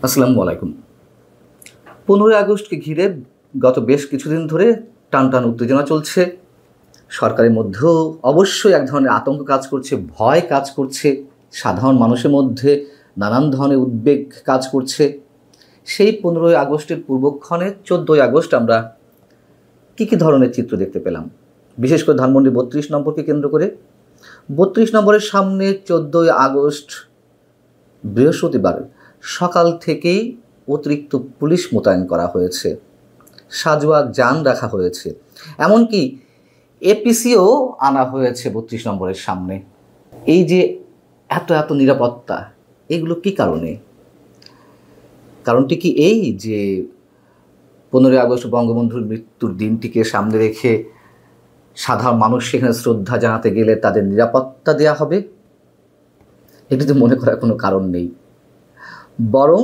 আসসালামু আলাইকুম। 15ই আগস্টকে ঘিরে গত বেশ কিছুদিন ধরে টানটান উত্তেজনা চলছে। সরকারের মধ্যেও অবশ্যই এক ধরনের আতঙ্ক কাজ করছে, ভয় কাজ করছে। সাধারণ মানুষের মধ্যে নানান ধরনের উদ্বেগ কাজ করছে। সেই 15ই আগস্টের পূর্বক্ষণে 14ই আগস্ট আমরা কী ধরনের চিত্র দেখতে পেলাম? বিশেষ করে ধানমন্ডি 32 নম্বরকে কেন্দ্র করে। 32 নম্বরের সামনে 14ই আগস্ট বৃহস্পতিবার সকাল থেকেই অতিরিক্ত পুলিশ মোতায়েন করা হয়েছে, সাজোয়া যান রাখা হয়েছে, এমনকি এপিসিও আনা হয়েছে 32 নম্বরের সামনে। এই যে এত নিরাপত্তা, এগুলো কী কারণে? কারণটি কি এই যে 15ই আগস্ট বঙ্গবন্ধুর মৃত্যুর দিনটিকে সামনে রেখে সাধারণ মানুষ সেখানে শ্রদ্ধা জানাতে গেলে তাদের নিরাপত্তা দেওয়া হবে? এটি তো মনে করার কোনো কারণ নেই। বরং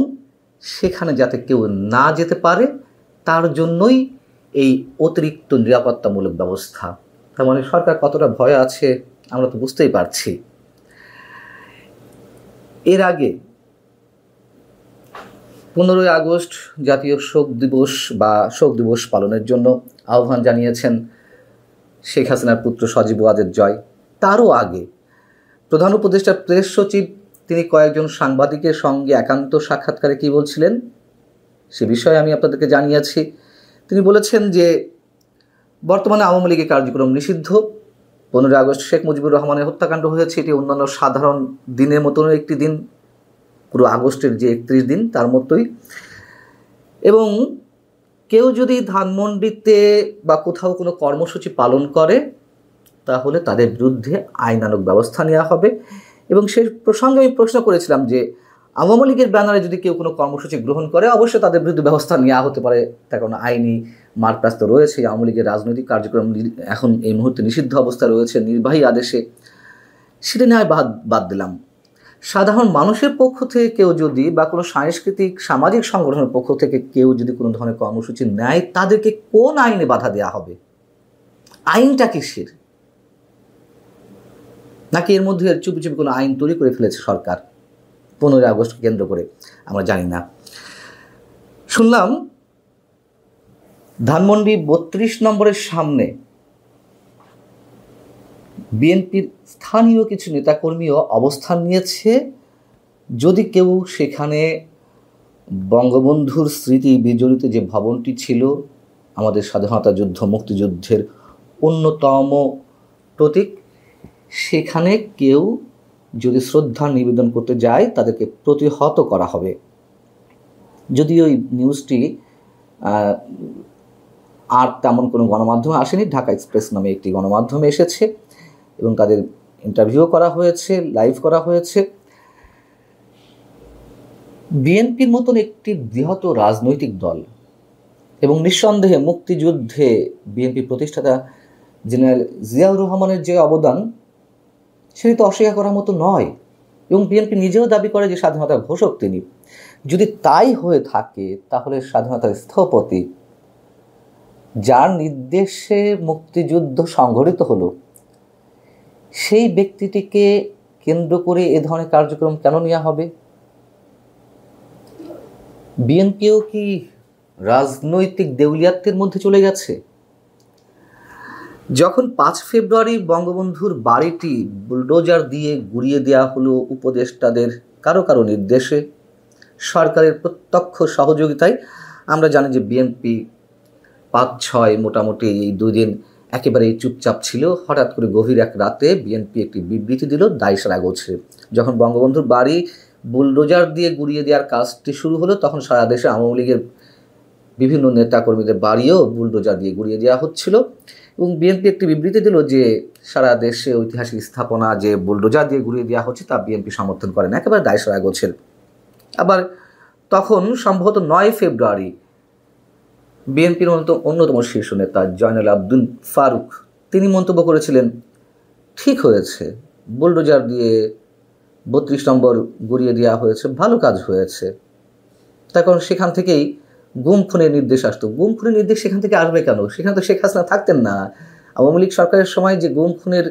সেখানে যাতে কেউ না যেতে পারে তার জন্যই এই অতিরিক্ত নিরাপত্তামূলক ব্যবস্থা। তার মানে সরকার কতটা ভয় আছে আমরা তো বুঝতেই পারছি। এর আগে 15ই আগস্ট জাতীয় শোক দিবস পালনের জন্য আহ্বান জানিয়েছেন শেখ হাসিনার পুত্র সজীব ওয়াজেদ জয়। তারও আগে প্রধান উপদেষ্টার প্রেস সচিব তিনি কয়েকজন সাংবাদিকের সঙ্গে একান্ত সাক্ষাৎকারে কী বলছিলেন সে বিষয়ে আমি আপনাদেরকে জানিয়েছি। তিনি বলেছেন যে বর্তমানে আওয়ামী লীগের কার্যক্রম নিষিদ্ধ। 15ই আগস্ট শেখ মুজিবুর রহমানের হত্যাকাণ্ড হয়েছে, এটি অন্যান্য সাধারণ দিনের মতন একটি দিন, পুরো আগস্টের যে 31 দিন তার মতোই। এবং কেউ যদি ধানমন্ডিতে বা কোথাও কোনো কর্মসূচি পালন করে তাহলে তাদের বিরুদ্ধে আইনানুগ ব্যবস্থা নেওয়া হবে। এবং সে প্রসঙ্গে আমি প্রশ্ন করেছিলাম যে আওয়ামী লীগের ব্যানারে যদি কেউ কোনো কর্মসূচি গ্রহণ করে অবশ্যই তাদের বিরুদ্ধে ব্যবস্থা নেওয়া হতে পারে, তার কারণ আইনি মারপ্রাস্ত রয়েছে। আওয়ামী লীগের রাজনৈতিক কার্যক্রম এখন এই মুহূর্তে নিষিদ্ধ অবস্থা রয়েছে নির্বাহী আদেশে, সেটা নেওয়া বাদ দিলাম। সাধারণ মানুষের পক্ষ থেকে কেউ যদি বা কোনো সাংস্কৃতিক সামাজিক সংগঠনের পক্ষ থেকে কেউ যদি কোনো ধরনের কর্মসূচি নেয় তাদেরকে কোন আইনে বাধা দেওয়া হবে? আইনটা কিসের? নাকি এর মধ্যে চুপি কোনো আইন তৈরি করে ফেলেছে সরকার 15ই আগস্ট কেন্দ্র করে? আমরা জানি না। শুনলাম ধানমন্ডি 32 নম্বরের সামনে বিএনপির স্থানীয় কিছু নেতাকর্মীও অবস্থান নিয়েছে, যদি কেউ সেখানে বঙ্গবন্ধুর স্মৃতি বিজড়িত যে ভবনটি ছিল আমাদের স্বাধীনতা যুদ্ধ মুক্তিযুদ্ধের অন্যতম প্রতীক, সেখানে কেউ যদি শ্রদ্ধা নিবেদন করতে যায় তাদেরকে প্রতিহত করা হবে। যদিও ওই নিউজটি আর তেমন কোনো গণমাধ্যমে আসেনি, ঢাকা এক্সপ্রেস নামে একটি গণমাধ্যমে এসেছে এবং তাদের ইন্টারভিউ করা হয়েছে, লাইভ করা হয়েছে। বিএনপির মতন একটি বৃহৎ রাজনৈতিক দল এবং নিঃসন্দেহে মুক্তিযুদ্ধে বিএনপি প্রতিষ্ঠাতা জেনারেল জিয়াউর রহমানের যে অবদান সেটি তো অস্বীকার করার মতো নয়, এবং বিএনপি নিজেও দাবি করে যে স্বাধীনতার ঘোষক তিনি। যদি তাই হয়ে থাকে তাহলে স্বাধীনতার স্থপতি, যার নির্দেশে মুক্তিযুদ্ধ সংঘটিত হলো, সেই ব্যক্তিটিকে কেন্দ্র করে এ ধরনের কার্যক্রম কেন নেওয়া হবে? বিএনপিও কি রাজনৈতিক দেউলিয়াত্বের মধ্যে চলে গেছে? যখন 5 ফেব্রুয়ারি বঙ্গবন্ধুর বাড়িটি বুলডোজার দিয়ে গুড়িয়ে দেওয়া হলো উপদেষ্টাদের কারো নির্দেশে, সরকারের প্রত্যক্ষ সহযোগিতায়, আমরা জানি যে বিএনপি 5-6 মোটামুটি এই 2 দিন একেবারেই চুপচাপ ছিল। হঠাৎ করে গভীর এক রাতে বিএনপি একটি বিবৃতি দিল দায়সারা গোছে। যখন বঙ্গবন্ধুর বাড়ি বুলডোজার দিয়ে গুড়িয়ে দেওয়ার কাজটি শুরু হলো তখন সারা দেশে আওয়ামী লীগের বিভিন্ন নেতাকর্মীদের বাড়িও বুলডোজার দিয়ে গুড়িয়ে দেওয়া হচ্ছিল এবং বিএনপি একটি বিবৃতি দিল যে সারা দেশে ঐতিহাসিক স্থাপনা যে বুলডোজার দিয়ে গুড়িয়ে দেওয়া হচ্ছে তা বিএনপি সমর্থন করে না, একেবারে দায়সারা গোছের। আবার তখন সম্ভবত 9 ফেব্রুয়ারি বিএনপির অন্যতম শীর্ষ নেতা জয়নাল আবদিন ফারুক তিনি মন্তব্য করেছিলেন, ঠিক হয়েছে, বুলডোজার দিয়ে 32 নম্বর গুড়িয়ে দেওয়া হয়েছে, ভালো কাজ হয়েছে। তার কারণ সেখান থেকেই গুম খুনের নির্দেশ আসতো। গুম খুনের নির্দেশ সেখান থেকে আসবে কেন? সেখানে তো শেখ হাসিনা থাকতেন না। আওয়ামী লীগ সরকারের সময় যে গুম খুনের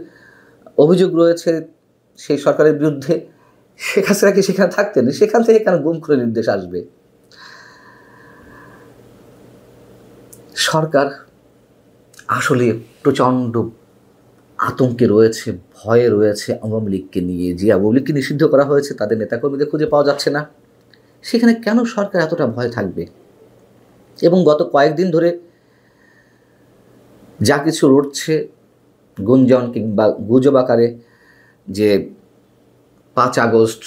অভিযোগ রয়েছে সেই সরকারের বিরুদ্ধে, শেখ হাসিনা কি সেখানে থাকতেন? সেখান থেকে কেন গুম করে নির্দেশ আসবে? সরকার আসলে প্রচণ্ড আতঙ্কে রয়েছে, ভয়ে রয়েছে আওয়ামী লীগকে নিয়ে। যে আওয়ামী লীগকে নিষিদ্ধ করা হয়েছে তাদের নেতাকর্মীদের খুঁজে পাওয়া যাচ্ছে না। সেখানে কেন সরকার এতটা ভয় থাকবে? এবং গত কয়েকদিন ধরে যা কিছু রটছে গুঞ্জন কিংবা গুজব আকারে, যে 5 আগস্ট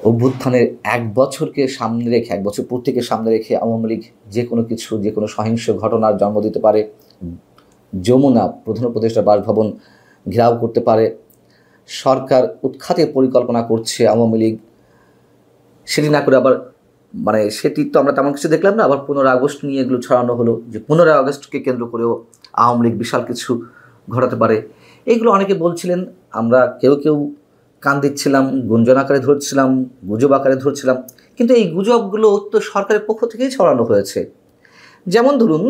অভ্যুত্থানের 1 বছরকে সামনে রেখে, 1 বছর পূর্তিকে সামনে রেখে আওয়ামী লীগ যে কোনো কিছু, যে কোনো সহিংস ঘটনার জন্ম দিতে পারে। যমুনা প্রধান উপদেষ্টা বাসভবন ঘেরাও করতে পারে। সরকার উৎখাতে পরিকল্পনা করছে আওয়ামী লীগ। সেটি না করে আবার সেটি তো আমরা তেমন কিছু দেখলাম না। আবার 15 আগস্ট নিয়ে এগুলো ছড়ানো হলো যে 15 আগস্টকে কেন্দ্র করেও আওয়ামী লীগ বিশাল কিছু ঘটাতে পারে। এইগুলো অনেকে বলছিলেন, আমরা কেউ কেউ কান দিচ্ছিলাম, গুঞ্জন আকারে ধরছিলাম, গুজব আকারে ধরছিলাম। কিন্তু এই গুজবগুলো তো সরকারের পক্ষ থেকেই ছড়ানো হয়েছে। যেমন ধরুন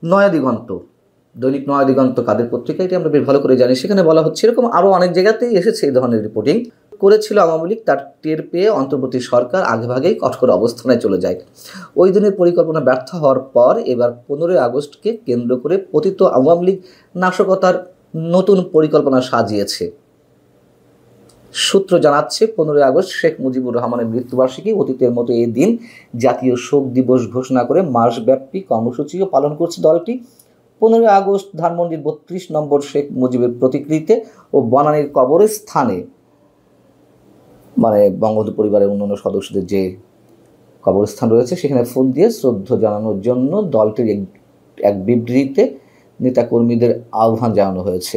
নয়া দিগন্ত, দৈনিক নয়া দিগন্ত কাদের পত্রিকা, এটি আমরা বেশ ভালো করে জানি। সেখানে বলা হচ্ছে, এরকম আরও অনেক জায়গাতেই এসেছে এই ধরনের রিপোর্টিং করেছিল আওয়ামী লীগ, তার টের পেয়ে অন্তর্বর্তী সরকার আগেভাগেই কঠোর অবস্থানে চলে যায়। ওই দিনের পরিকল্পনা ব্যর্থ হওয়ার পর এবার 15 আগস্টকে কেন্দ্র করে পতিত আওয়ামী লীগ নাশকতার নতুন পরিকল্পনা সাজিয়েছে। সূত্র জানাচ্ছে, 15 আগস্ট শেখ মুজিবুর রহমানের মৃত্যুবার্ষিকী, অতীতের মতো এই দিন জাতীয় শোক দিবস ঘোষণা করে মাসব্যাপী কর্মসূচিও পালন করছে দলটি। 15 আগস্ট ধানমন্ডির 32 নম্বর শেখ মুজিবের প্রতিকৃতিতে ও বনানীর কবরস্থানে, বঙ্গবন্ধু পরিবারের অন্যান্য সদস্যদের যে কবরস্থান রয়েছে, সেখানে ফুল দিয়ে শ্রদ্ধা জানানোর জন্য দলটির এক বিবৃতিতে নেতাকর্মীদের আহ্বান জানানো হয়েছে।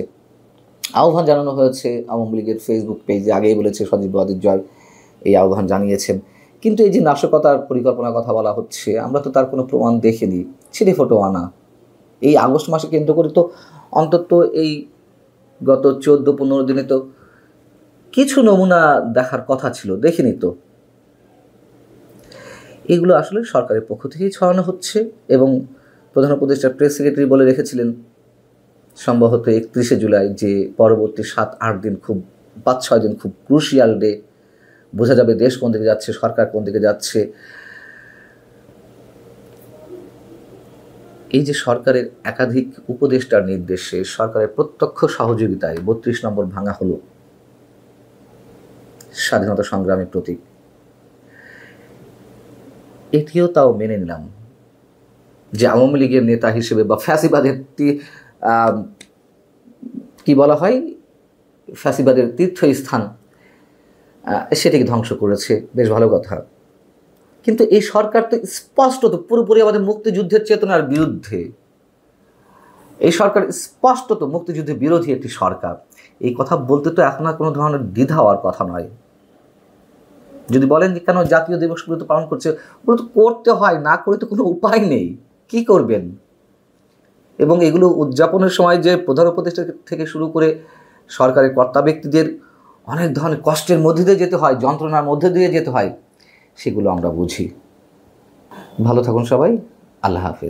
আওয়ামী লীগের ফেসবুক পেজে আগেই বলেছে সজীব ওয়াজিদ জয় এই আহ্বান জানিয়েছেন। কিন্তু এই যে নাশকতার পরিকল্পনার কথা বলা হচ্ছে, আমরা তো তার কোনো প্রমাণ দেখিনি। ছিঁড়ে ফটো আনা এই আগস্ট মাসে কেন্দ্র করে তো অন্তত এই গত 14-15 দিনে তো কিছু নমুনা দেখার কথা ছিল, দেখিনি তো। এগুলো আসলে সরকারের পক্ষ থেকেই ছড়ানো হচ্ছে। এবং প্রধান উপদেষ্টার প্রেস সেক্রেটারি বলে রেখেছিলেন সম্ভবত 31শে জুলাই যে পরবর্তী 7-8 দিন, খুব 5-6 দিন খুব ক্রুশিয়াল ডে, বোঝা যাবে দেশ কোন দিকে যাচ্ছে, সরকার কোন দিকে যাচ্ছে। এই যে সরকারের একাধিক উপদেষ্টার নির্দেশে, সরকারের প্রত্যক্ষ সহযোগিতায় 32 নম্বর ভাঙা হলো, স্বাধীনতা সংগ্রামের প্রতীক, এটিও তাও মেনে নিলাম যে আওয়ামী লীগের নেতা হিসেবে বা ফ্যাসিবাদের কি বলা হয়, ফ্যাসিবাদের তীর্থস্থান, সেটিকে ধ্বংস করেছে, বেশ ভালো কথা। কিন্তু এই সরকার তো স্পষ্টত পুরোপুরি আমাদের মুক্তিযুদ্ধের চেতনার বিরুদ্ধে। এই সরকার স্পষ্টত মুক্তিযুদ্ধের বিরোধী একটি সরকার। এই কথা বলতে তো এখন আর কোনো ধরনের দ্বিধা হওয়ার কথা নয়। যদি বলেন যে কেন জাতীয় দিবসগুলো তো পালন করছে, ওগুলো তো করতে হয়, না করে তো কোনো উপায় নেই, কি করবেন? এবং এগুলো উদযাপনের সময় যে প্রধান উপদেষ্টা থেকে শুরু করে সরকারের কর্তা ব্যক্তিদের অনেক ধরনের কষ্টের মধ্যে দিয়ে যেতে হয়, যন্ত্রণার মধ্যে দিয়ে যেতে হয়, সেগুলো আমরা বুঝি। ভালো থাকুন সবাই, আল্লাহ হাফেজ।